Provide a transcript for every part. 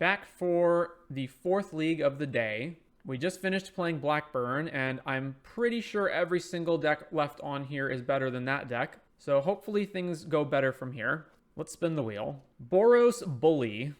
back for the 4th league of the day. We just finished playing Blackburn, and I'm pretty sure every single deck left on here is better than that deck. So hopefully things go better from here. Let's spin the wheel. Boros Bully.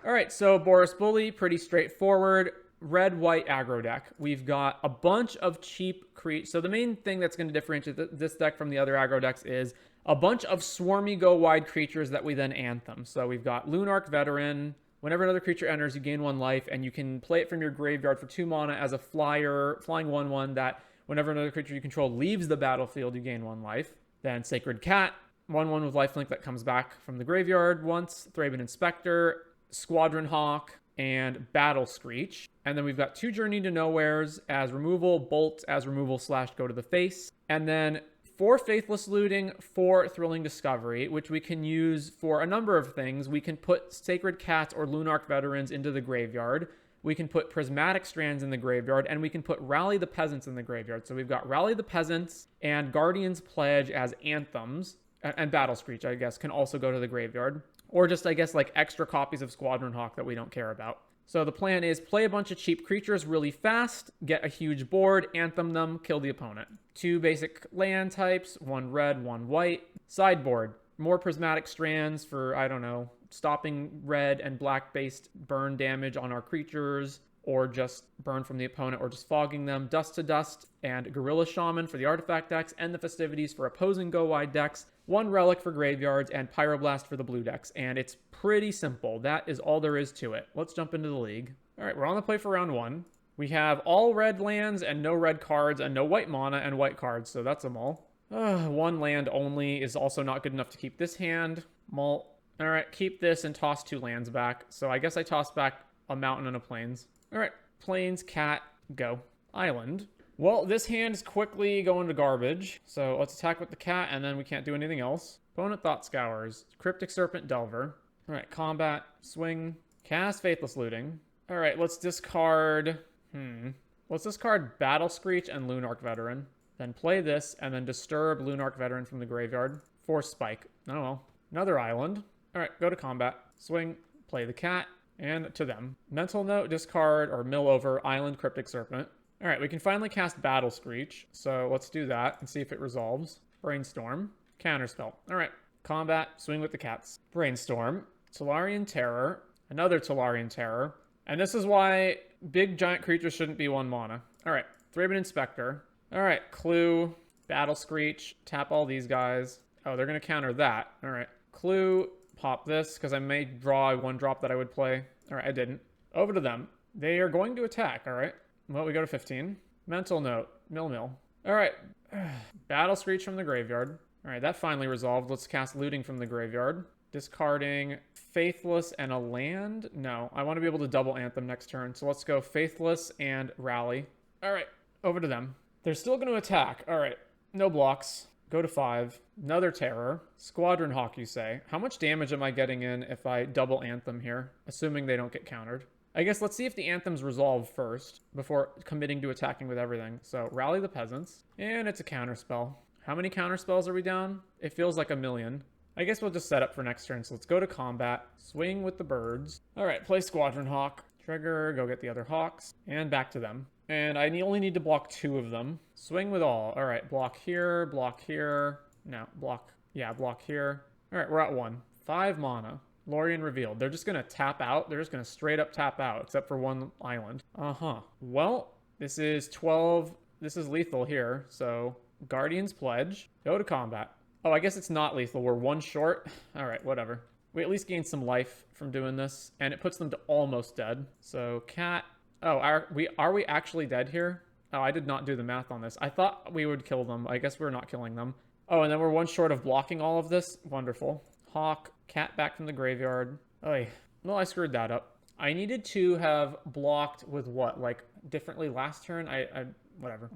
All right, so Boros Bully, pretty straightforward. Red-white aggro deck. We've got a bunch of cheap creatures. So the main thing that's going to differentiate this deck from the other aggro decks is a bunch of swarmy go-wide creatures that we then anthem. So we've got Monarch Veteran. Whenever another creature enters, you gain 1 life, and you can play it from your graveyard for 2 mana as a flying 1/1 that whenever another creature you control leaves the battlefield, you gain 1 life. Then Sacred Cat, 1/1 with lifelink that comes back from the graveyard once. Thraben Inspector, Squadron Hawk, and Battle Screech. And then we've got 2 Journey to Nowheres as removal, Bolt as removal / go to the face. And then 4 Faithless Looting, 4 Thrilling Discovery, which we can use for a number of things. We can put Sacred Cats or Lunarch Veterans into the graveyard. We can put Prismatic Strands in the graveyard, and we can put Rally the Peasants in the graveyard. So we've got Rally the Peasants and Guardian's Pledge as anthems. And Battle Screech, I guess, can also go to the graveyard. Or just, I guess, like extra copies of Squadron Hawk that we don't care about. So the plan is play a bunch of cheap creatures really fast, get a huge board, anthem them, kill the opponent. 2 basic land types, 1 red, 1 white. Sideboard, more Prismatic Strands for, I don't know, stopping red and black-based burn damage on our creatures, or just burn from the opponent, or just fogging them. Dust to Dust and Gorilla Shaman for the artifact decks, and the Festivities for opposing go-wide decks. 1 Relic for graveyards, and Pyroblast for the blue decks. And it's pretty simple. That is all there is to it. Let's jump into the league. All right, we're on the play for round 1. We have all red lands and no red cards and no white mana and white cards, so that's a mull. 1 land only is also not good enough to keep this hand. Mull. All right, keep this and toss 2 lands back. So I guess I toss back a mountain and a plains. All right, plains, cat, go. Island. Well, this hand is quickly going to garbage. So let's attack with the cat, and then we can't do anything else. Opponent Thought Scours. Cryptic Serpent Delver. All right, combat, swing, cast Faithless Looting. All right, let's discard... Let's discard Battle Screech and Lunarch Veteran. Then play this, and then disturb Lunarch Veteran from the graveyard. Force Spike. Oh well. Another island. All right, go to combat. Swing, play the cat, and to them. Mental Note, discard, or mill over Island Cryptic Serpent. All right, we can finally cast Battle Screech, so let's do that and see if it resolves. Brainstorm. Counterspell. All right, combat, swing with the cats. Brainstorm. Tolarian Terror. Another Tolarian Terror. And this is why big giant creatures shouldn't be 1 mana. All right, Thraben Inspector. All right, Clue, Battle Screech, tap all these guys. Oh, they're going to counter that. All right, Clue, pop this, because I may draw a 1-drop that I would play. All right, I didn't. Over to them. They are going to attack, all right. Well, we go to 15. Mental Note, mill. All right, Battle Screech from the graveyard. All right, that finally resolved. Let's cast Looting from the graveyard. Discarding Faithless and a land? No, I want to be able to double anthem next turn. So let's go Faithless and Rally. All right, over to them. They're still going to attack. All right, no blocks. Go to 5. Another Terror. Squadron Hawk, you say. How much damage am I getting in if I double anthem here? Assuming they don't get countered. I guess let's see if the anthems resolve first before committing to attacking with everything. So Rally the Peasants. And it's a counterspell. How many counterspells are we down? It feels like 1,000,000. I guess we'll just set up for next turn. So let's go to combat. Swing with the birds. All right, play Squadron Hawk. Trigger, go get the other Hawks. And back to them. And I only need to block 2 of them. Swing with all. All right, block here, block here. No, block. Yeah, block here. All right, we're at 1. 5 mana. Lorien Revealed. They're just going to tap out. They're just going to straight up tap out, except for 1 island. Well, this is 12. This is lethal here. So Guardian's Pledge. Go to combat. Oh, I guess it's not lethal. We're 1 short. All right, whatever. We at least gain some life from doing this, and it puts them to almost dead. So cat. Oh, are we actually dead here? Oh, I did not do the math on this. I thought we would kill them. I guess we're not killing them. Oh, and then we're 1 short of blocking all of this. Wonderful. Hawk, cat back from the graveyard. Oh, well, I screwed that up. I needed to have blocked with what? Like, differently last turn? Whatever.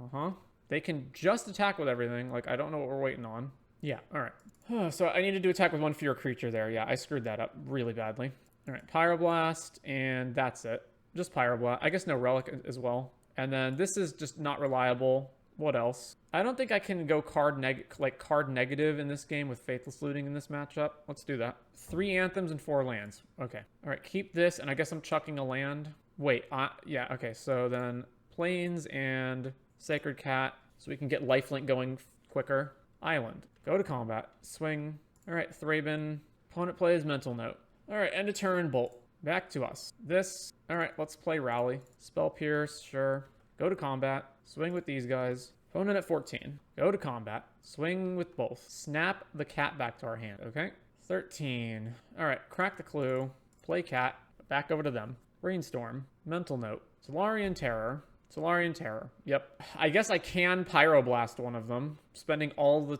They can just attack with everything. Like, I don't know what we're waiting on. Yeah, all right. So I needed to attack with 1 fewer creature there. Yeah, I screwed that up really badly. All right, Pyroblast, and that's it. Just Pyroblast. I guess no Relic as well. And then this is just not reliable. What else? I don't think I can go card negative in this game with Faithless Looting in this matchup. Let's do that. 3 Anthems and 4 lands. Okay. All right, keep this, and I guess I'm chucking a land. Wait, yeah, okay, so then Plains and Sacred Cat, so we can get Lifelink going quicker. Island. Go to combat. Swing. All right, Thraben. Opponent plays Mental Note. All right, end of turn, Bolt. Back to us. This. All right, let's play Rally. Spell Pierce, sure. Go to combat. Swing with these guys. Opponent at 14. Go to combat. Swing with both. Snap the cat back to our hand, okay? 13. All right, crack the clue. Play cat. Back over to them. Brainstorm. Mental Note. Solarian Terror. Solarian Terror. Yep. I guess I can Pyroblast one of them, spending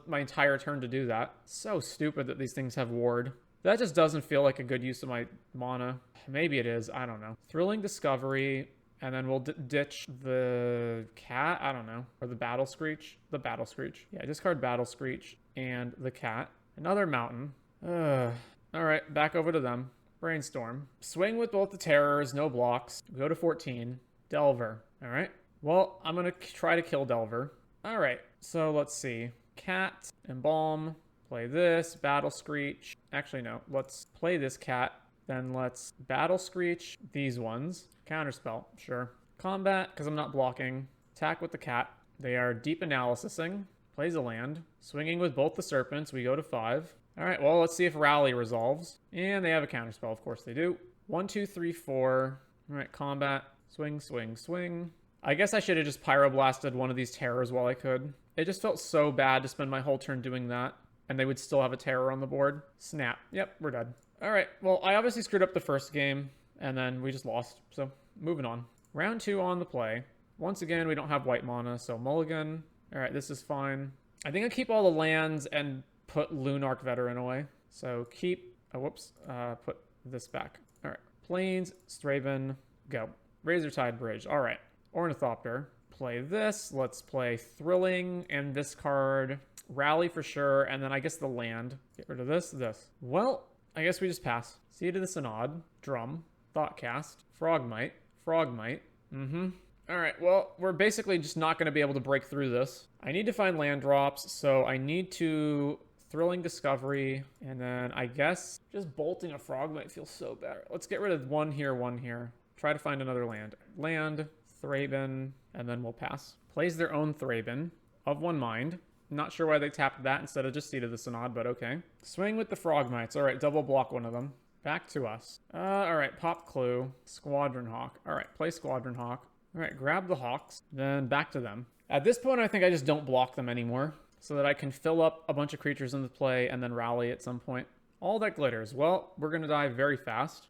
my entire turn to do that. So stupid that these things have Ward. That just doesn't feel like a good use of my mana. Maybe it is. I don't know. Thrilling Discovery, and then we'll ditch the cat. I don't know. Or the Battle Screech. The Battle Screech. Yeah, discard Battle Screech and the cat. Another mountain. All right, back over to them. Brainstorm. Swing with both the terrors, no blocks. Go to 14. Delver. All right. Well, I'm going to try to kill Delver. All right. So let's see. Cat, Embalm. Play this. Battle Screech. Actually, no. Let's play this cat. Then let's Battle Screech these ones. Counterspell. Sure. Combat, because I'm not blocking. Attack with the cat. They are deep analysising. Plays a land. Swinging with both the serpents. We go to 5. All right. Well, let's see if Rally resolves. And they have a counterspell. Of course they do. 1, 2, 3, 4. All right. Combat. Swing, swing, swing. I guess I should have just Pyroblasted one of these terrors while I could. It just felt so bad to spend my whole turn doing that, and they would still have a terror on the board. Snap. Yep, we're dead. All right, well, I obviously screwed up the first game, and then we just lost, so moving on. Round 2 on the play. Once again, we don't have white mana, so mulligan. All right, this is fine. I think I keep all the lands and put Lunarch Veteran away. So keep, put this back. All right, Plains, Straven, go. Razortide Bridge. All right. Ornithopter. Play this. Let's play Thrilling and this card. Rally for sure. And then I guess the land. Get rid of this. Well, I guess we just pass. Seed of the Synod. Drum. Thoughtcast. Frogmite. Frogmite. All right. Well, we're basically just not going to be able to break through this. I need to find land drops. So I need to Thrilling Discovery. And then I guess just bolting a Frogmite feels so bad. Let's get rid of one here. Try to find another land. Land, Thraben, and then we'll pass. Plays their own Thraben, of one mind. Not sure why they tapped that instead of just Seed of the Synod, but okay. Swing with the Frogmites. All right, double block one of them. Back to us. All right, pop clue. Squadron Hawk. All right, play Squadron Hawk. All right, grab the Hawks, then back to them. At this point, I think I just don't block them anymore so that I can fill up a bunch of creatures in the play and then rally at some point. All that glitters. Well, we're going to die very fast.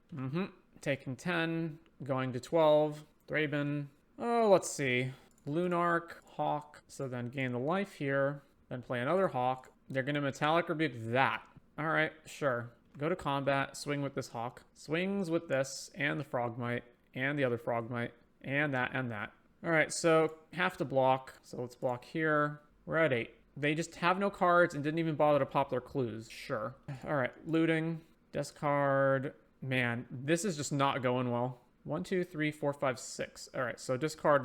Taking 10. Going to 12. Thraben. Oh, let's see. Lunarch, Hawk. So then gain the life here. Then play another Hawk. They're going to Metallic Rebuke that. All right, sure. Go to combat. Swing with this Hawk. Swings with this and the Frogmite and the other Frogmite and that and that. All right, so have to block. So let's block here. We're at 8. They just have no cards and didn't even bother to pop their clues. Sure. All right, looting. Discard. Man, this is just not going well. 1, 2, 3, 4, 5, 6. All right, so discard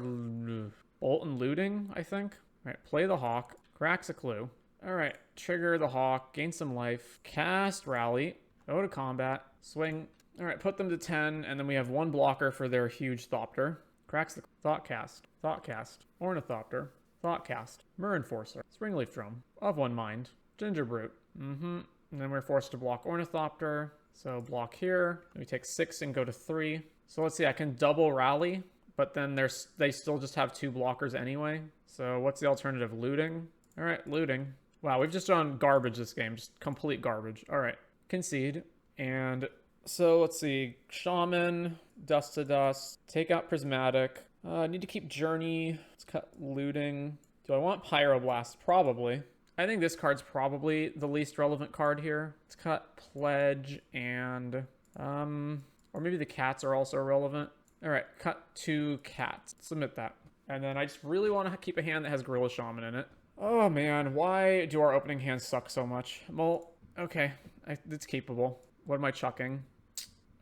Bolt and Looting, I think. All right, play the Hawk. Cracks a clue. All right, trigger the Hawk. Gain some life. Cast Rally. Go to combat. Swing. All right, put them to 10, and then we have one blocker for their huge Thopter. Cracks the Thoughtcast. Thoughtcast. Ornithopter. Thoughtcast. Enforcer. Springleaf Drum. Of one mind. Gingerbrute. And then we're forced to block Ornithopter. So block here. We take 6 and go to 3. So let's see, I can double Rally, but then they still just have 2 blockers anyway. So what's the alternative? Looting? All right, looting. Wow, we've just done garbage this game, just complete garbage. All right, concede. And so let's see, Shaman, Dust to Dust, take out Prismatic. I need to keep Journey. Let's cut Looting. Do I want Pyroblast? Probably. I think this card's probably the least relevant card here. Let's cut Pledge and... or maybe the cats are also relevant. All right, cut 2 cats. Submit that. And then I just really want to keep a hand that has Gorilla Shaman in it. Oh man, why do our opening hands suck so much? Well, okay, it's capable. What am I chucking?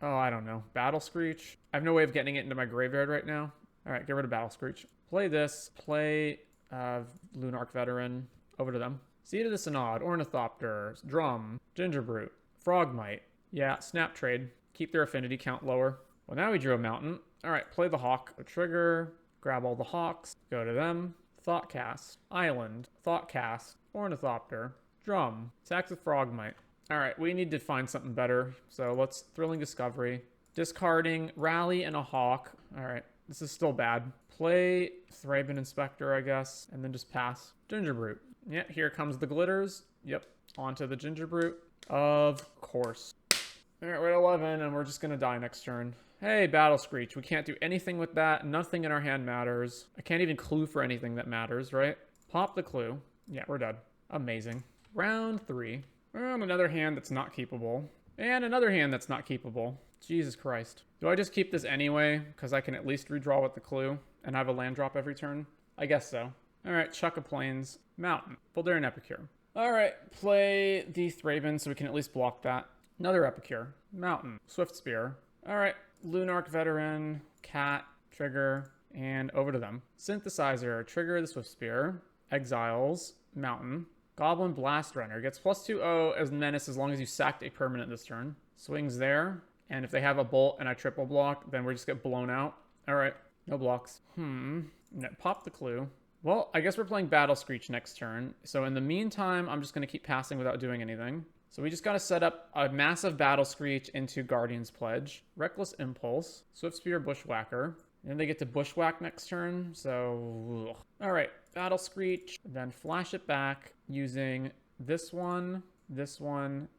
Oh, I don't know. Battle Screech? I have no way of getting it into my graveyard right now. All right, get rid of Battle Screech. Play this. Play Lunarch Veteran. Over to them. Seed of the Synod, Ornithopter, Drum, Gingerbrute, Frogmite. Yeah, snap trade. Keep their affinity count lower. Well, now we drew a mountain. All right, play the Hawk. A trigger. Grab all the Hawks. Go to them. Thoughtcast. Island. Thoughtcast. Ornithopter. Drum. Attacks with Frogmite. All right, we need to find something better. So let's Thrilling Discovery. Discarding Rally and a Hawk. All right, this is still bad. Play Thraben Inspector, I guess, and then just pass. Gingerbrute. Yeah, here comes the glitters. Yep, onto the Gingerbrute. Of course. All right, we're at 11, and we're just going to die next turn. Hey, Battle Screech. We can't do anything with that. Nothing in our hand matters. I can't even clue for anything that matters, right? Pop the clue. Yeah, we're dead. Amazing. Round 3. Another hand that's not keepable. And another hand that's not keepable. Jesus Christ. Do I just keep this anyway? Because I can at least redraw with the clue and have a land drop every turn? I guess so. All right, Chuck of Plains. Mountain. Boulder Epicure. All right, play the Thraben so we can at least block that. Another Epicure. Mountain. Swift Spear. All right, Lunarch Veteran. Cat. Trigger. And over to them. Synthesizer. Trigger the Swift Spear. Exiles. Mountain. Goblin Blast Runner. Gets +2/0 as Menace as long as you sacked a permanent this turn. Swings there. And if they have a bolt and I triple block, then we just get blown out. All right, no blocks. No, pop the clue. Well, I guess we're playing Battle Screech next turn. So in the meantime, I'm just going to keep passing without doing anything. So we just got to set up a massive Battle Screech into Guardian's Pledge. Reckless Impulse. Swift Spear Bushwhacker. And they get to Bushwhack next turn, so... Ugh. All right, Battle Screech. Then flash it back using this one,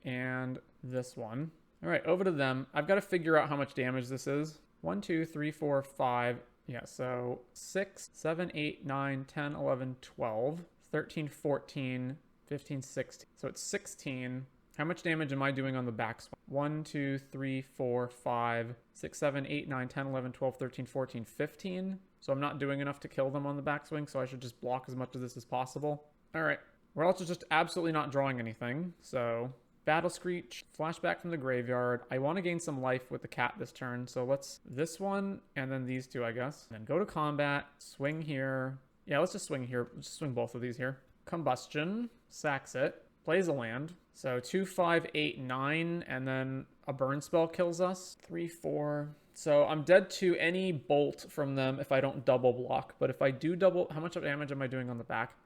and this one. All right, over to them. I've got to figure out how much damage this is. 1, 2, 3, 4, 5. Yeah, so 6, 7, 8, 9, 10, 11, 12, 13, 14, 15, 16. So it's 16. How much damage am I doing on the backswing? 1, 2, 3, 4, 5, 6, 7, 8, 9, 10, 11, 12, 13, 14, 15. So I'm not doing enough to kill them on the backswing, so I should just block as much of this as possible. All right. We're also just absolutely not drawing anything. So Battle Screech, flashback from the graveyard. I want to gain some life with the cat this turn, so let's this one and then these two, I guess. And then go to combat, swing here. Yeah, let's just swing here. Let's just swing both of these here. Combustion, sacks it, plays a land. So 2, 5, 8, 9, and then a burn spell kills us. 3, 4. So I'm dead to any bolt from them if I don't double block. But if I do double, how much damage am I doing on the back?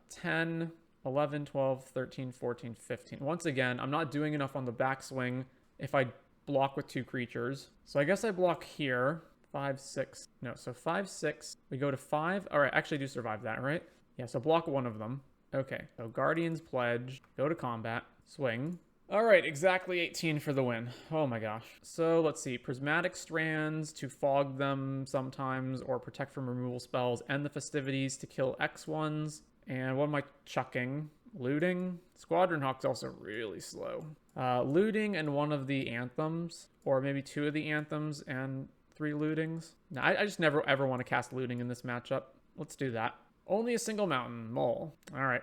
10, 11, 12, 13, 14, 15. Once again, I'm not doing enough on the backswing if I block with 2 creatures. So I guess I block here. 5, 6. No, so 5, 6. We go to 5. All right, actually I do survive that, right? Yeah, so block one of them. Okay, so Guardian's Pledge, go to combat, swing. All right, exactly 18 for the win. Oh my gosh. So let's see, Prismatic Strands to fog them sometimes, or protect from removal spells, and the Festivities to kill X1s. And what am I chucking? Looting? Squadron Hawk's also really slow. Looting and one of the Anthems, or maybe 2 of the Anthems and 3 Lootings. No, I just never ever want to cast Looting in this matchup. Let's do that. Only a single mountain. Mole. All right,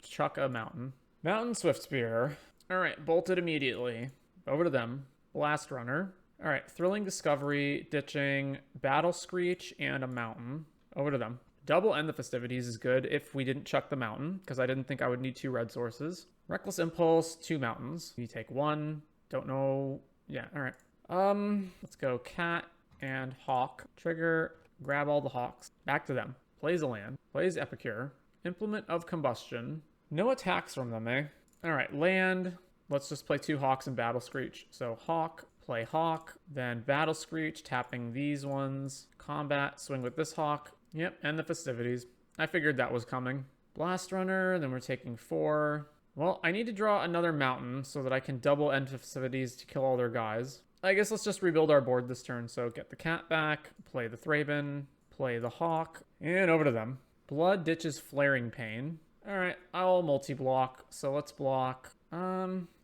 chuck a mountain. Mountain Swift Spear. All right, bolted immediately. Over to them. Blast Runner. All right, Thrilling Discovery, ditching, Battle Screech, and a mountain. Over to them. Double End the Festivities is good if we didn't chuck the mountain, because I didn't think I would need 2 red sources. Reckless Impulse, 2 mountains. You take 1. Don't know. Yeah, all right. Let's go Cat and Hawk. Trigger, grab all the Hawks. Back to them. Plays a land. Plays Epicure. Implement of Combustion. No attacks from them, eh? All right, land. Let's just play 2 Hawks and Battle Screech. So Hawk, play Hawk, then Battle Screech, tapping these ones. Combat, swing with this Hawk. Yep, and the Festivities. I figured that was coming. Blast Runner, then we're taking 4. Well, I need to draw another mountain so that I can double end Festivities to kill all their guys. I guess let's just rebuild our board this turn. So get the cat back, play the Thraben, play the Hawk, and over to them. Blood ditches Flaring Pain. All right, I'll multi-block. So let's block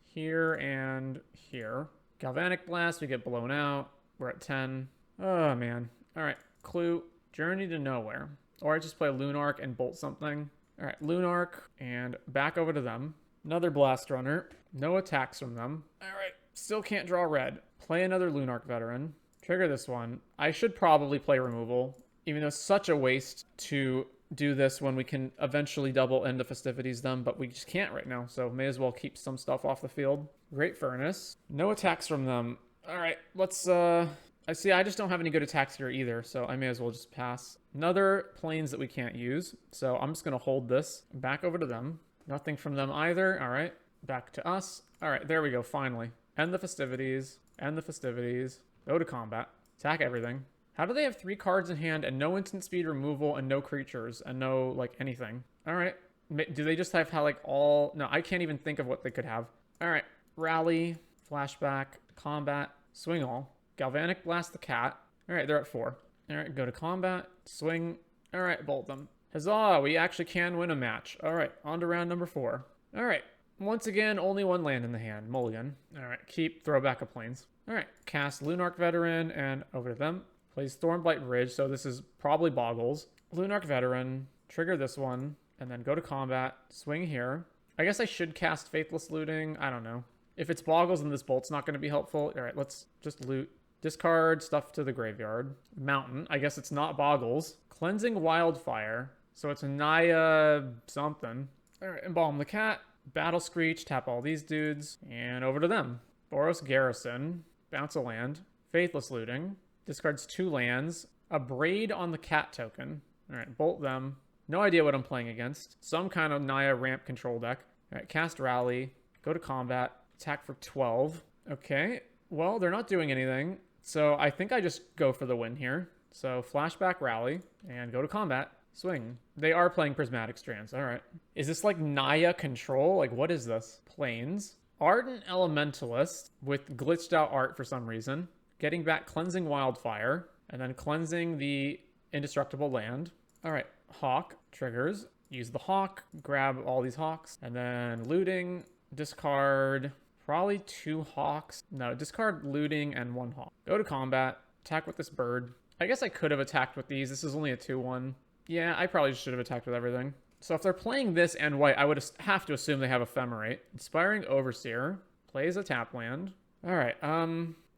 here and here. Galvanic Blast, we get blown out. We're at 10. Oh, man. All right, clue. Journey to Nowhere. Or I just play Lunarch and bolt something. All right, Lunarch and back over to them. Another Blast Runner. No attacks from them. All right, still can't draw red. Play another Lunarch Veteran. Trigger this one. I should probably play removal, even though it's such a waste to do this when we can eventually double end the festivities them, but we just can't right now, so may as well keep some stuff off the field. Great Furnace. No attacks from them. All right, let's, I see I just don't have any good attacks here either, so I may as well just pass. Another planes that we can't use, so I'm just going to hold this. Back over to them. Nothing from them either. All right, back to us. All right, there we go, finally. End the festivities. End the festivities. Go to combat. Attack everything. How do they have 3 cards in hand and no instant speed removal and no creatures and no, like, anything? All right. Do they just have, like, all... No, I can't even think of what they could have. All right. Rally, flashback, combat, swing all. Galvanic Blast the cat. All right, they're at 4. All right, go to combat, swing. All right, bolt them. Huzzah, we actually can win a match. All right, on to round number 4. All right. Once again, only 1 land in the hand. Mulligan. All right, keep throwback of planes. All right, cast Lunarch Veteran and over to them. Plays Thornblight Bridge, so this is probably Boggles. Lunarch Veteran, trigger this one, and then go to combat, swing here. I guess I should cast Faithless Looting. I don't know. If it's Boggles, then this bolt's not going to be helpful. All right, let's just loot. Discard stuff to the graveyard. Mountain. I guess it's not Boggles. Cleansing Wildfire. So it's Naya something. All right, Embalm the cat. Battle Screech. Tap all these dudes. And over to them. Boros Garrison. Bounce a land. Faithless Looting. Discards 2 lands. A Braid on the cat token. All right, bolt them. No idea what I'm playing against. Some kind of Naya ramp control deck. All right, cast Rally. Go to combat. Attack for 12. Okay, well, they're not doing anything. So I think I just go for the win here. So flashback Rally and go to combat. Swing. They are playing Prismatic Strands. All right. Is this like Naya control? Like, what is this? Planes. Ardent Elementalist with glitched out art for some reason. Getting back Cleansing Wildfire, and then cleansing the Indestructible Land. All right, Hawk triggers. Use the Hawk, grab all these Hawks, and then looting, discard probably 2 Hawks. No, discard looting and 1 Hawk. Go to combat, attack with this bird. I guess I could have attacked with these. This is only a 2-1. Yeah, I probably should have attacked with everything. So if they're playing this and white, I would have to assume they have Ephemerate. Inspiring Overseer plays a tap land. All right,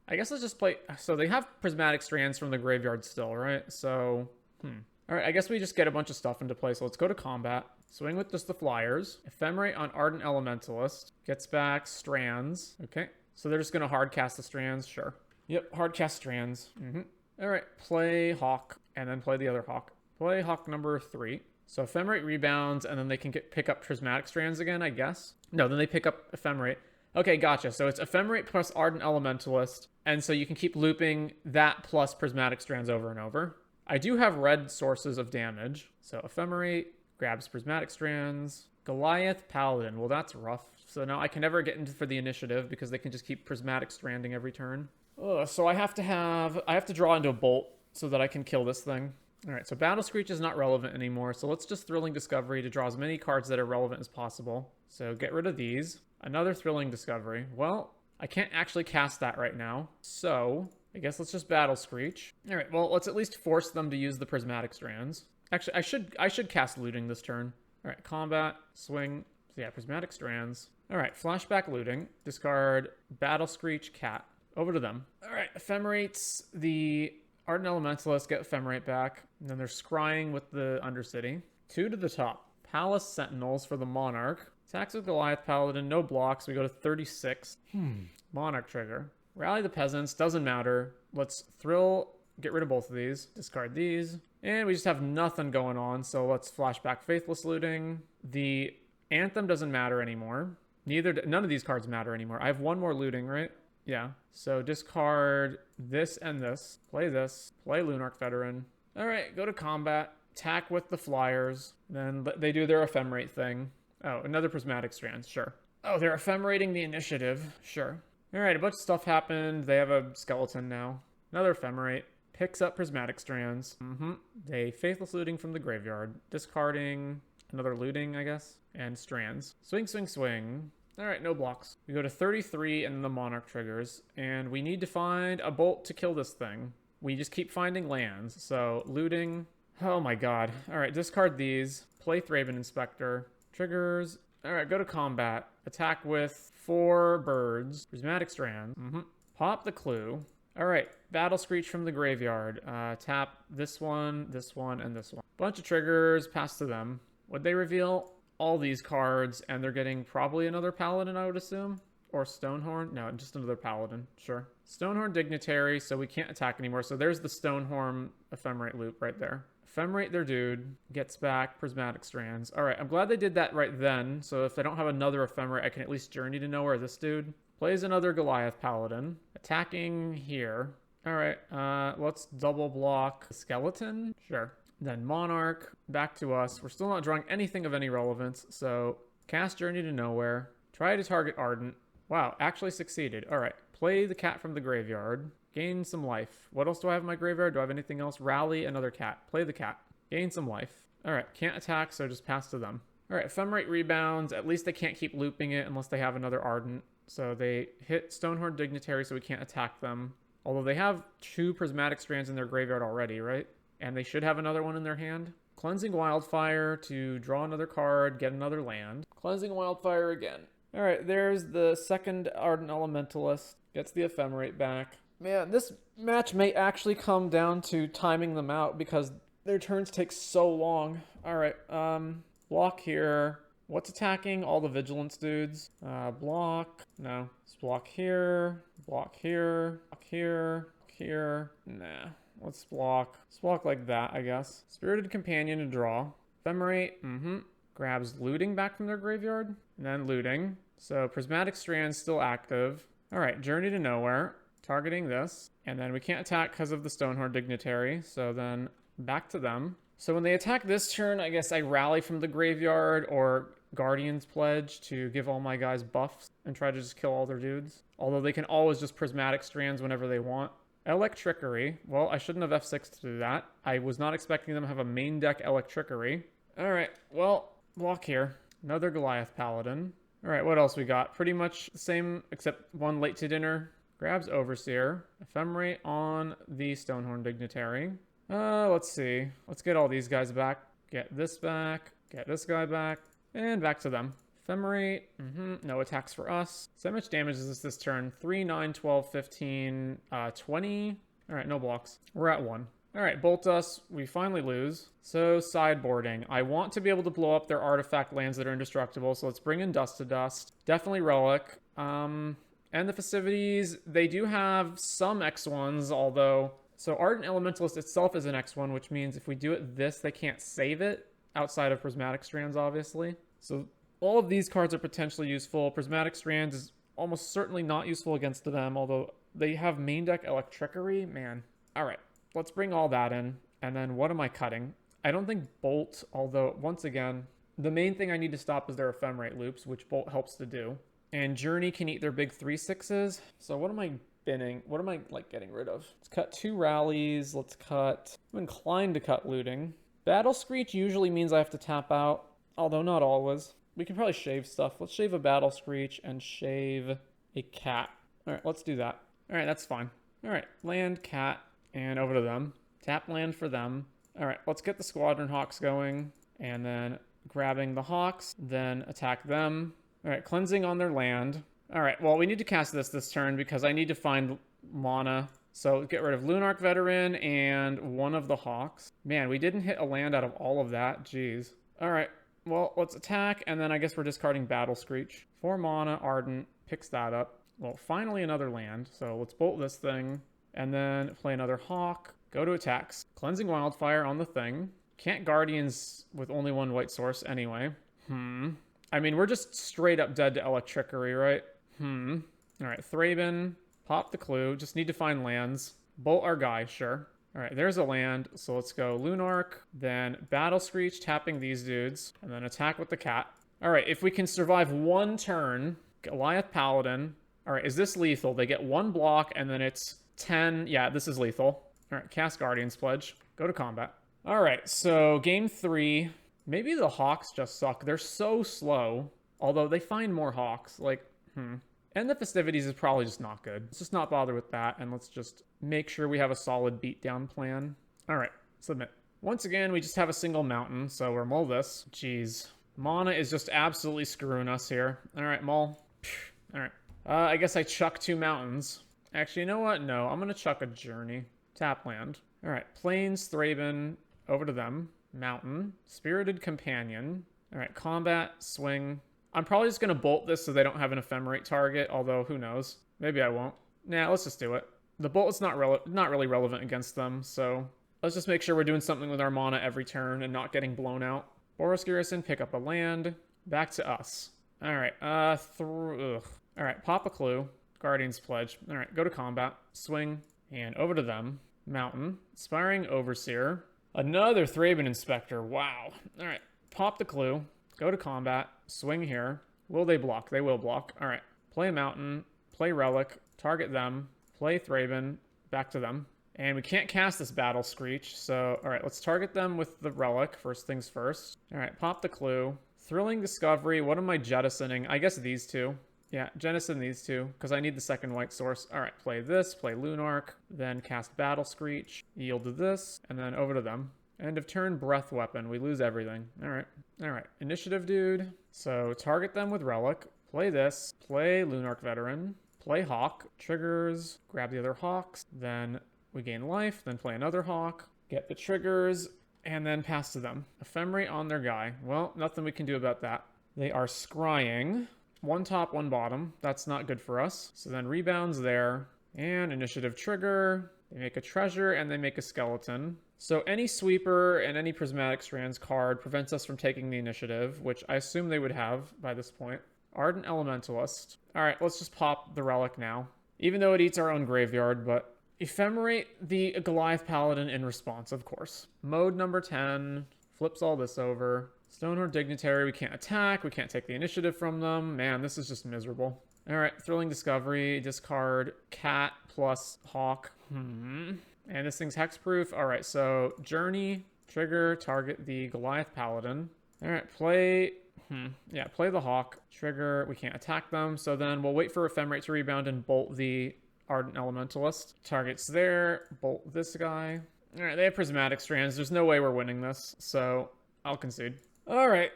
I guess let's just play... So they have Prismatic Strands from the graveyard still, right? So, All right, I guess we just get a bunch of stuff into play. So let's go to combat. Swing with just the flyers. Ephemerate on Ardent Elementalist. Gets back Strands. Okay, so they're just going to hard cast the Strands. Sure. Yep, hard cast Strands. All right, play Hawk, and then play the other Hawk. Play Hawk number 3. So Ephemerate rebounds, and then they can pick up Prismatic Strands again, I guess. No, then they pick up Ephemerate. Okay, gotcha. So it's Ephemerate plus Ardent Elementalist, and so you can keep looping that plus Prismatic Strands over and over. I do have red sources of damage. So Ephemerate grabs Prismatic Strands. Goliath Paladin. Well, that's rough. So now I can never get into for the initiative because they can just keep Prismatic Stranding every turn. So I have to draw into a bolt so that I can kill this thing. All right, so Battle Screech is not relevant anymore. So let's just Thrilling Discovery to draw as many cards that are relevant as possible. So get rid of these. Another Thrilling Discovery. Well, I can't actually cast that right now. So I guess let's just Battle Screech. All right, well, let's at least force them to use the Prismatic Strands. Actually, I should cast Looting this turn. All right, combat, swing. So yeah, Prismatic Strands. All right, flashback Looting. Discard Battle Screech, cat. Over to them. All right, Ephemerates the Ardent Elementalist, get Ephemerate back. And then they're scrying with the Undercity. 2 to the top. Palace Sentinels for the Monarch. Attacks with Goliath Paladin, no blocks. We go to 36. Monarch trigger. Rally the Peasants, doesn't matter. Let's get rid of both of these. Discard these. And we just have nothing going on, so let's flashback Faithless Looting. The Anthem doesn't matter anymore. None of these cards matter anymore. I have 1 more looting, right? Yeah. So discard this and this. Play this. Play Lunarch Veteran. All right, go to combat. Attack with the flyers. Then they do their Ephemerate thing. Oh, another Prismatic Strands. Sure. Oh, they're Ephemerating the initiative. Sure. All right, a bunch of stuff happened. They have a skeleton now. Another Ephemerate. Picks up Prismatic Strands. They Faithless Looting from the graveyard. Discarding another looting, I guess. And Strands. Swing, swing, swing. All right, no blocks. We go to 33 and the Monarch triggers. And we need to find a bolt to kill this thing. We just keep finding lands. So looting. Oh my god. All right, discard these. Play Thraben Inspector. Triggers. All right, go to combat. Attack with 4 birds. Prismatic Strands. Pop the clue. All right, Battle Screech from the graveyard. Tap this one, and this one. Bunch of triggers, pass to them. Would they reveal all these cards, and they're getting probably another paladin, I would assume? Or Stonehorn? No, just another paladin. Sure. Stonehorn Dignitary, so we can't attack anymore. So there's the Stonehorn Ephemerate loop right there. Ephemerate their dude, gets back Prismatic Strands. All right, I'm glad they did that right then. So if I don't have another Ephemerate, I can at least Journey to Nowhere this dude. Plays another Goliath Paladin. Attacking here. All right, let's double block the Skeleton. Sure. Then Monarch, back to us. We're still not drawing anything of any relevance. So cast Journey to Nowhere. Try to target Ardent. Wow, actually succeeded. All right, play the cat from the graveyard. Gain some life. What else do I have in my graveyard? Do I have anything else? Rally another cat. Play the cat. Gain some life. All right, can't attack, so just pass to them. All right, Ephemerate rebounds. At least they can't keep looping it unless they have another Ardent. So they hit Stonehorn Dignitary, so we can't attack them. Although they have 2 Prismatic Strands in their graveyard already, right? And they should have another one in their hand. Cleansing Wildfire to draw another card, get another land. Cleansing Wildfire again. All right, there's the second Ardent Elementalist. Gets the Ephemerate back. Man, this match may actually come down to timing them out because their turns take so long. All right, block here. What's attacking? All the Vigilance dudes. Block. No. Let's block here. Block here. Block here. Block here. Nah. Let's block. Let's block like that, I guess. Spirited Companion to draw. Ephemerate. Grabs looting back from their graveyard. And then looting. So Prismatic Strand's still active. All right, Journey to Nowhere. Targeting this. And then we can't attack because of the Stonehorn Dignitary. So then back to them. So when they attack this turn, I guess I rally from the graveyard or Guardian's Pledge to give all my guys buffs and try to just kill all their dudes. Although they can always just Prismatic Strands whenever they want. Electrickery. Well, I shouldn't have F6 to do that. I was not expecting them to have a main deck Electrickery. All right, well, block here. Another Goliath Paladin. All right, what else we got? Pretty much the same, except one late to dinner. Grabs Overseer. Ephemerate on the Stonehorn Dignitary. Let's see. Let's get all these guys back. Get this back. Get this guy back. And back to them. Ephemerate. No attacks for us. So how much damage is this turn? 3, 9, 12, 15, 20. All right, no blocks. We're at 1. All right, Bolt us. We finally lose. So sideboarding. I want to be able to blow up their artifact lands that are indestructible. So let's bring in Dust to Dust. Definitely Relic. And the Festivities, they do have some X1s, although... So Ardent Elementalist itself is an X1, which means if we do it this, they can't save it outside of Prismatic Strands, obviously. So all of these cards are potentially useful. Prismatic Strands is almost certainly not useful against them, although they have main deck Electrickery. Man. All right, let's bring all that in. And then what am I cutting? I don't think Bolt, although once again, the main thing I need to stop is their Ephemerate loops, which Bolt helps to do. And Journey can eat their big 3/6s. So what am I binning? What am I getting rid of? Let's cut 2 rallies. Let's cut... I'm inclined to cut looting. Battle Screech usually means I have to tap out, although not always. We can probably shave stuff. Let's shave a Battle Screech and shave a cat. All right, let's do that. All right, that's fine. All right, land, cat, and over to them. Tap land for them. All right, let's get the Squadron Hawks going, and then grabbing the Hawks, then attack them. All right, cleansing on their land. All right, well, we need to cast this turn because I need to find mana. So get rid of Lunarch Veteran and one of the Hawks. Man, we didn't hit a land out of all of that. Jeez. All right, well, let's attack, and then I guess we're discarding Battle Screech. 4 mana, Ardent, picks that up. Well, finally another land, so let's bolt this thing, and then play another Hawk. Go to attacks. Cleansing Wildfire on the thing. Can't Guardians with only 1 white source anyway. I mean, we're just straight up dead to Electrickery, right? All right, Thraben, pop the clue. Just need to find lands. Bolt our guy, sure. All right, there's a land. So let's go Lunarch, then Battle Screech, tapping these dudes, and then attack with the cat. All right, if we can survive 1 turn, Goliath Paladin. All right, is this lethal? They get 1 block, and then it's 10. Yeah, this is lethal. All right, cast Guardian's Pledge. Go to combat. All right, so game 3. Maybe the Hawks just suck. They're so slow. Although they find more Hawks. And the Festivities is probably just not good. Let's just not bother with that. And let's just make sure we have a solid beatdown plan. All right, submit. Once again, we just have a single mountain. So we're mull this. Jeez. Mana is just absolutely screwing us here. All right, mull. All right. I guess I chuck 2 mountains. Actually, you know what? No, I'm going to chuck a Journey. Tap land. All right, Plains, Thraben, over to them. Mountain. Spirited Companion. All right, combat, swing. I'm probably just going to bolt this so they don't have an ephemerate target, although who knows. Maybe I won't. Nah, let's just do it. The bolt is not really relevant against them, so let's just make sure we're doing something with our mana every turn and not getting blown out. Boros Garrison, pick up a land. Back to us. All right, all right, pop a clue. Guardian's Pledge. All right, go to combat. Swing, and over to them. Mountain. Aspiring Overseer. Another Thraben Inspector. Wow. All right, pop the clue. Go to combat. Swing here. Will they block? They will block. All right, play a Mountain. Play Relic. Target them. Play Thraben. Back to them. And we can't cast this Battle Screech, so all right, let's target them with the Relic, first things first. All right, pop the clue. Thrilling Discovery, what am I jettisoning? I guess these two. Yeah, jettison these two, because I need the second white source. All right, play this, play Lunarch, then cast Battle Screech, yield to this, and then over to them. End of turn, Breath Weapon. We lose everything. All right. Initiative, dude. So target them with Relic, play this, play Lunarch Veteran, play Hawk, triggers, grab the other Hawks, then we gain life, then play another Hawk, get the triggers, and then pass to them. Ephemerate on their guy. Well, nothing we can do about that. They are scrying. One top, one bottom. That's not good for us. So then rebounds there. And initiative trigger. They make a treasure, and they make a skeleton. So any sweeper and any prismatic strands card prevents us from taking the initiative, which I assume they would have by this point. Ardent Elementalist. All right, let's just pop the Relic now. Even though it eats our own graveyard, but Ephemerate the Goliath Paladin in response, of course. Mode number 10. Flips all this over. Stonehorn Dignitary, we can't attack. We can't take the initiative from them. Man, this is just miserable. All right, Thrilling Discovery. Discard Cat plus Hawk. And this thing's hexproof. All right, so Journey. Trigger. Target the Goliath Paladin. All right, play... Yeah, play the Hawk. Trigger. We can't attack them. So then we'll wait for Ephemerate to rebound and bolt the Ardent Elementalist. Target's there. Bolt this guy. All right, they have Prismatic Strands. There's no way we're winning this, so I'll concede. All right.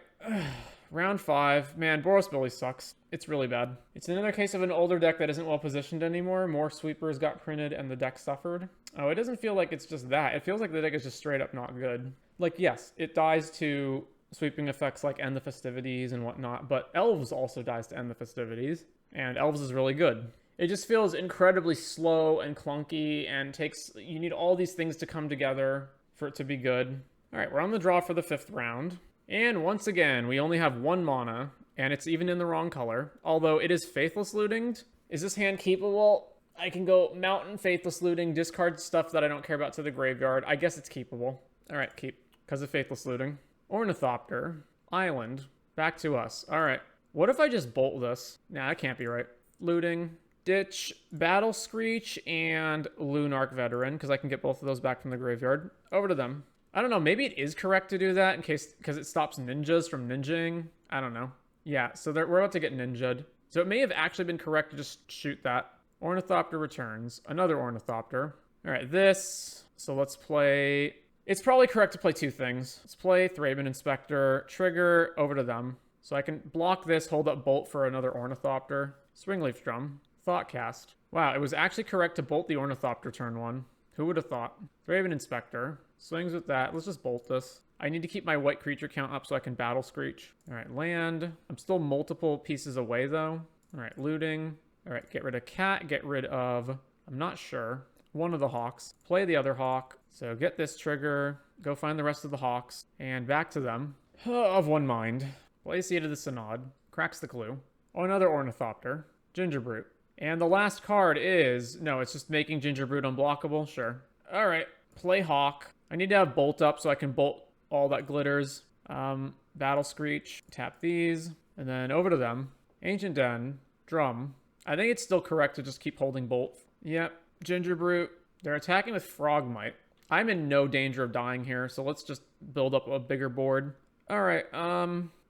Round 5. Man, Boros Billy sucks. It's really bad. It's another case of an older deck that isn't well positioned anymore. More sweepers got printed and the deck suffered. Oh, it doesn't feel like it's just that. It feels like the deck is just straight up not good. Like, yes, it dies to sweeping effects like End the Festivities and whatnot, but Elves also dies to End the Festivities, and Elves is really good. It just feels incredibly slow and clunky and you need all these things to come together for it to be good. All right, we're on the draw for the 5th round. And once again, we only have 1 mana, and it's even in the wrong color. Although it is Faithless Looting. Is this hand keepable? I can go Mountain, Faithless Looting, discard stuff that I don't care about to the graveyard. I guess it's keepable. All right, keep, because of Faithless Looting. Ornithopter, Island, back to us. All right, what if I just bolt this? Nah, that can't be right. Looting. Ditch, Battle Screech, and Lunarch Veteran, because I can get both of those back from the graveyard. Over to them. I don't know, maybe it is correct to do that because it stops ninjas from ninjing. I don't know. Yeah, so we're about to get ninja'd. So it may have actually been correct to just shoot that. Ornithopter returns. Another Ornithopter. All right, this. So let's play... It's probably correct to play 2 things. Let's play Thraben Inspector, trigger, over to them. So I can block this, hold up Bolt for another Ornithopter. Swingleaf Drum. Thoughtcast. Wow, it was actually correct to bolt the Ornithopter turn 1. Who would have thought? Thraben Inspector. Swings with that. Let's just bolt this. I need to keep my white creature count up so I can Battle Screech. All right, land. I'm still multiple pieces away, though. All right, looting. All right, get rid of Cat. Get rid of... I'm not sure. One of the Hawks. Play the other Hawk. So get this trigger. Go find the rest of the Hawks. And back to them. Of one mind. Play Seed of the Synod. Cracks the clue. Oh, another Ornithopter. Gingerbrute. And the last card is... No, it's just making Gingerbrute unblockable? Sure. All right. Play Hawk. I need to have Bolt up so I can bolt all that glitters. Battle Screech. Tap these. And then over to them. Ancient Den. Drum. I think it's still correct to just keep holding Bolt. Yep. Gingerbrute. They're attacking with Frogmite. I'm in no danger of dying here, so let's just build up a bigger board. All right.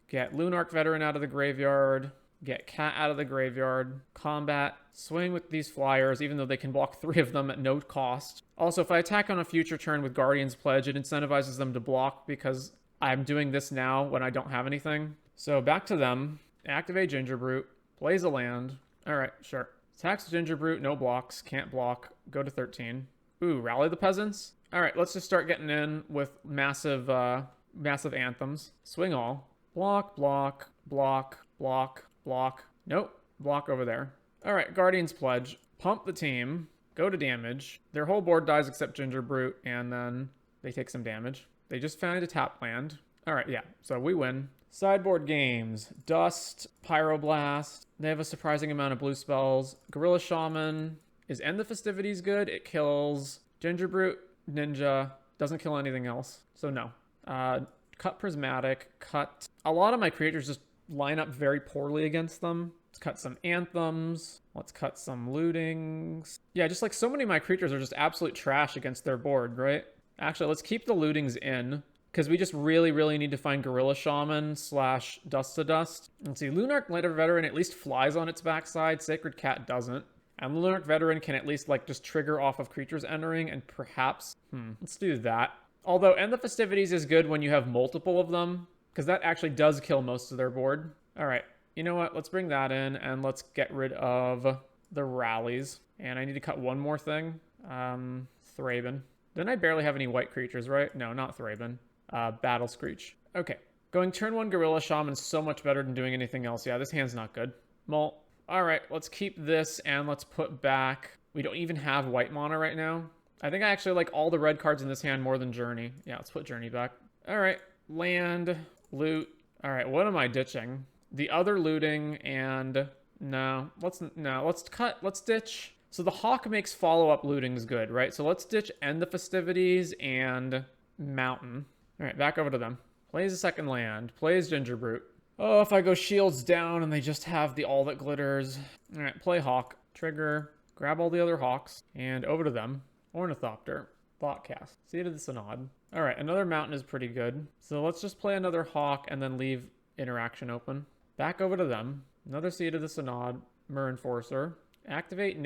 Get Lunarch Veteran out of the graveyard. Get Cat out of the graveyard. Combat. Swing with these flyers, even though they can block 3 of them at no cost. Also, if I attack on a future turn with Guardian's Pledge, it incentivizes them to block because I'm doing this now when I don't have anything. So back to them. Activate Gingerbrute. Plays a land. All right, sure. Attacks Gingerbrute, no blocks. Can't block. Go to 13. Ooh, rally the peasants. All right, let's just start getting in with massive anthems. Swing all. Block, block, block, block, block. Nope, block over there. All right, Guardian's Pledge. Pump the team. Go to damage. Their whole board dies except Ginger Brute, and then they take some damage. They just found a tap land. All right, yeah, so we win. Sideboard games. Dust, Pyroblast. They have a surprising amount of blue spells. Gorilla Shaman. Is End the Festivities good? It kills Ginger Brute, Ninja. Doesn't kill anything else, so no. Cut Prismatic. Cut. A lot of my creatures just line up very poorly against them. Let's cut some Anthems. Let's cut some Lootings. Yeah, just like so many of my creatures are just absolute trash against their board, right? Actually, let's keep the Lootings in, because we just really, really need to find Gorilla Shaman / Dust to Dust. Let's see, Lunarch Veteran at least flies on its backside. Sacred Cat doesn't. And Lunarch Veteran can at least like just trigger off of creatures entering, and perhaps, let's do that. Although End the Festivities is good when you have multiple of them, because that actually does kill most of their board. All right, you know what? Let's bring that in, and let's get rid of the rallies. And I need to cut one more thing. Thraben. Then I barely have any white creatures, right? No, not Thraben. Battle Screech. Okay. Going turn 1 Gorilla Shaman is so much better than doing anything else. Yeah, this hand's not good. Molt. All right, let's keep this, and let's put back... We don't even have white mana right now. I think I actually like all the red cards in this hand more than Journey. Yeah, let's put Journey back. All right, land, loot. All right, what am I ditching? The other looting, and... No, let's cut, let's ditch... So the Hawk makes follow-up lootings good, right? So let's ditch End the Festivities and Mountain. All right, back over to them. Plays a second land. Plays Ginger Brute. Oh, if I go shields down and they just have the All That Glitters. All right, play Hawk. Trigger. Grab all the other Hawks. And over to them. Ornithopter. Thoughtcast. Seed of the Synod. All right, another Mountain is pretty good. So let's just play another Hawk and then leave interaction open. Back over to them. Another Seed of the Synod. Myr Enforcer. Activate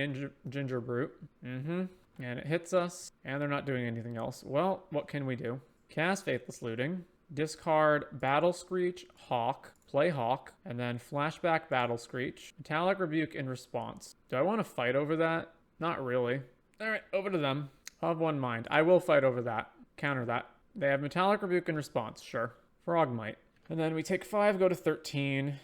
Ginger Brute. And it hits us. And they're not doing anything else. Well, what can we do? Cast Faithless Looting. Discard Battle Screech, Hawk, play Hawk, and then flashback Battle Screech. Metallic Rebuke in response. Do I want to fight over that? Not really. All right, over to them. Of one mind. I will fight over that. Counter that. They have Metallic Rebuke in response. Sure. Frogmite. And then we take 5, go to 13.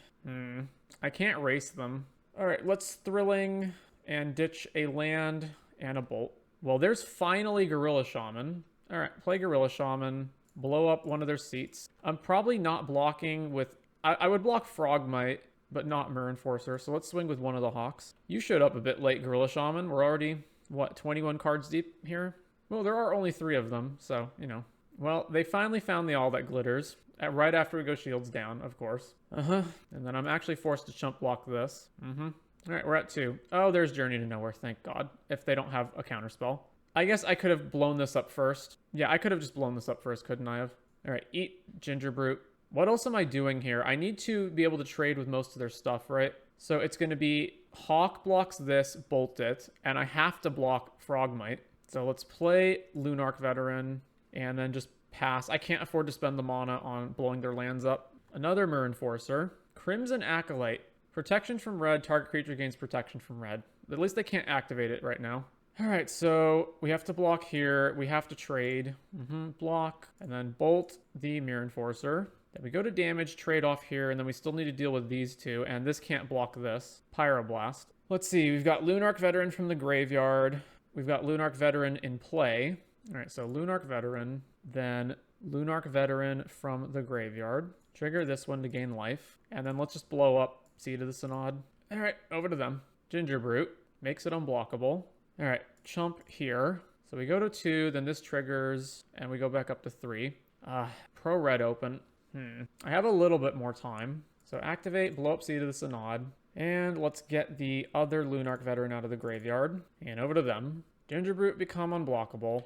I can't race them. All right, let's Thrilling and ditch a land and a Bolt. Well, there's finally Gorilla Shaman. All right, play Gorilla Shaman. Blow up one of their seats. I'm probably not blocking with... I would block Frogmite, but not Myr Enforcer. So let's swing with one of the Hawks. You showed up a bit late, Gorilla Shaman. We're already, what, 21 cards deep here? Well, there are only 3 of them, so, you know. Well, they finally found the All That Glitters. Right after we go shields down, of course. And then I'm actually forced to chump block this. All right, we're at 2. Oh, there's Journey to Nowhere, thank God. If they don't have a counterspell. I guess I could have blown this up first. Yeah, I could have just blown this up first, couldn't I have? All right, eat Ginger Brute. What else am I doing here? I need to be able to trade with most of their stuff, right? So it's going to be Hawk blocks this, Bolt it, and I have to block Frogmite. So let's play Lunarch Veteran and then just pass. I can't afford to spend the mana on blowing their lands up. Another Myr Enforcer. Crimson Acolyte. Protection from red. Target creature gains protection from red. At least they can't activate it right now. All right, so we have to block here. We have to trade. Block. And then bolt the Myr Enforcer. Then we go to damage, trade off here, and then we still need to deal with these two. And this can't block this. Pyroblast. Let's see. We've got Lunarch Veteran from the graveyard. We've got Lunarch Veteran in play. All right, so Lunarch Veteran. Then Lunarch Veteran from the graveyard. Trigger this one to gain life. And then let's just blow up Seed of the Synod. All right, over to them. Ginger Brute. Makes it unblockable. All right, chump here. So we go to 2, then this triggers, and we go back up to 3. Pro red open. I have a little bit more time. So activate, blow up Seed of the Synod, and let's get the other Lunarch Veteran out of the graveyard. And over to them. Ginger Brute become unblockable.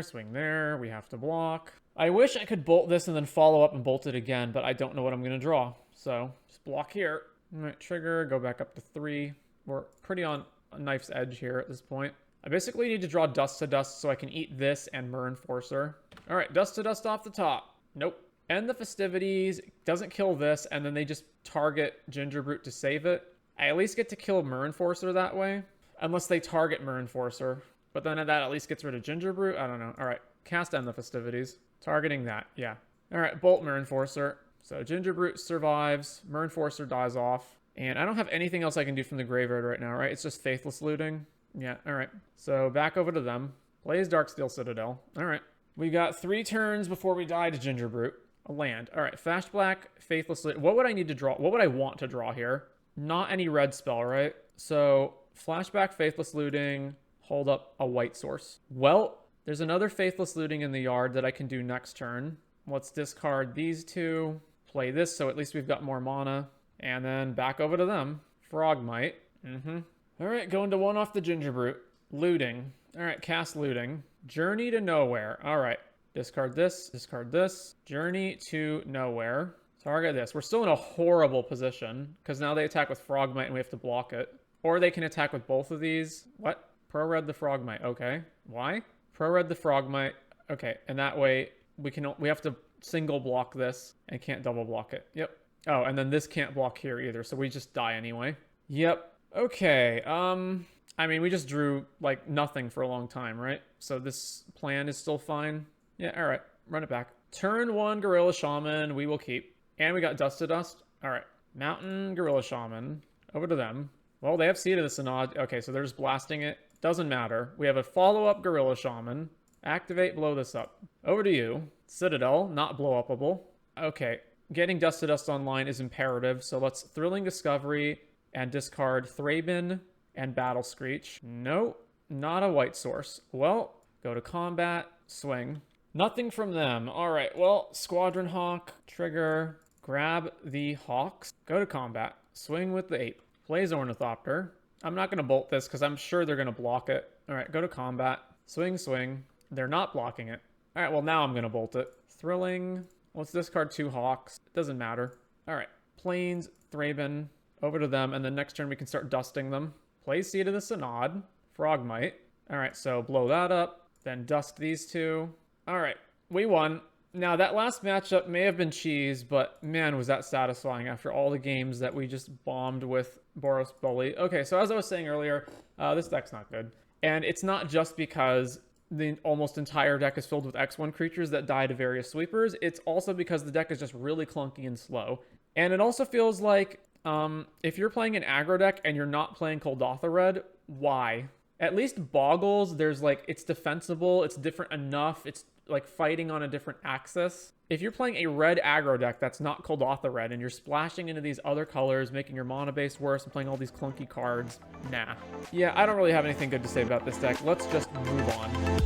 Swing there. We have to block. I wish I could bolt this and then follow up and bolt it again, but I don't know what I'm going to draw. So just block here. All right, trigger, go back up to 3. We're pretty on a knife's edge here at this point. I basically need to draw Dust to Dust so I can eat this and Myr Enforcer. All right, Dust to Dust off the top. Nope. End the Festivities. Doesn't kill this, and then they just target Ginger Brute to save it. I at least get to kill Myr Enforcer that way. Unless they target Myr Enforcer. But then that at least gets rid of Gingerbrute. I don't know. All right, cast End the Festivities. Targeting that, yeah. All right, Bolt Merinforcer. So Gingerbrute survives. Merinforcer dies off. And I don't have anything else I can do from the graveyard right now, right? It's just Faithless Looting. Yeah, all right. So back over to them. Plays Darksteel Citadel. All right. We got 3 turns before we die to Gingerbrute. A land. All right, Flash Black, Faithless Looting. What would I need to draw? What would I want to draw here? Not any red spell, right? So Flashback, Faithless Looting, hold up a white source. Well, there's another Faithless Looting in the yard that I can do next turn. Let's discard these 2. Play this, so at least we've got more mana. And then back over to them. Frogmite. All right, going to 1 off the Gingerbrute. Looting. All right, cast Looting. Journey to Nowhere. All right, discard this, discard this. Journey to Nowhere. Target this. We're still in a horrible position because now they attack with Frogmite and we have to block it. Or they can attack with both of these. What? Pro-red the Frogmite. Okay. Why? Pro-red the Frogmite. Okay, and that way we have to single block this and can't double block it. Yep. Oh, and then this can't block here either, so we just die anyway. Yep. Okay. I mean, we just drew like nothing for a long time, right? So this plan is still fine. Yeah, all right. Run it back. Turn 1 Gorilla Shaman, we will keep. And we got Dust to Dust. All right. Mountain Gorilla Shaman. Over to them. Well, they have Seed of the Synod. Okay, so they're just blasting it. Doesn't matter. We have a follow-up Gorilla Shaman. Activate, blow this up. Over to you. Citadel, not blow-upable. Okay. Getting Dust to Dust online is imperative, so let's Thrilling Discovery and discard Thraben and Battle Screech. No, not a white source. Well, go to combat, swing. Nothing from them. All right, well, Squadron Hawk, trigger, grab the Hawks, go to combat, swing with the Ape. Plays Ornithopter. I'm not going to bolt this because I'm sure they're going to block it. All right, go to combat, swing, swing. They're not blocking it. All right, well, now I'm going to bolt it. Thrilling. Let's discard 2 Hawks. It doesn't matter. All right, Plains, Thraben, over to them, and then next turn we can start dusting them. Play Seed of the Synod, Frogmite. All right, so blow that up, then dust these 2. All right, we won. Now, that last matchup may have been cheese, but man, was that satisfying after all the games that we just bombed with Boros Bully. Okay, so as I was saying earlier, this deck's not good. And it's not just because the almost entire deck is filled with X1 creatures that die to various sweepers. It's also because the deck is just really clunky and slow. And it also feels like if you're playing an aggro deck and you're not playing Kuldotha Red, why? At least Boggles, there's like, it's defensible, it's different enough, it's like fighting on a different axis. If you're playing a red aggro deck that's not Kuldotha Red and you're splashing into these other colors, making your mana base worse and playing all these clunky cards, nah. Yeah, I don't really have anything good to say about this deck. Let's just move on.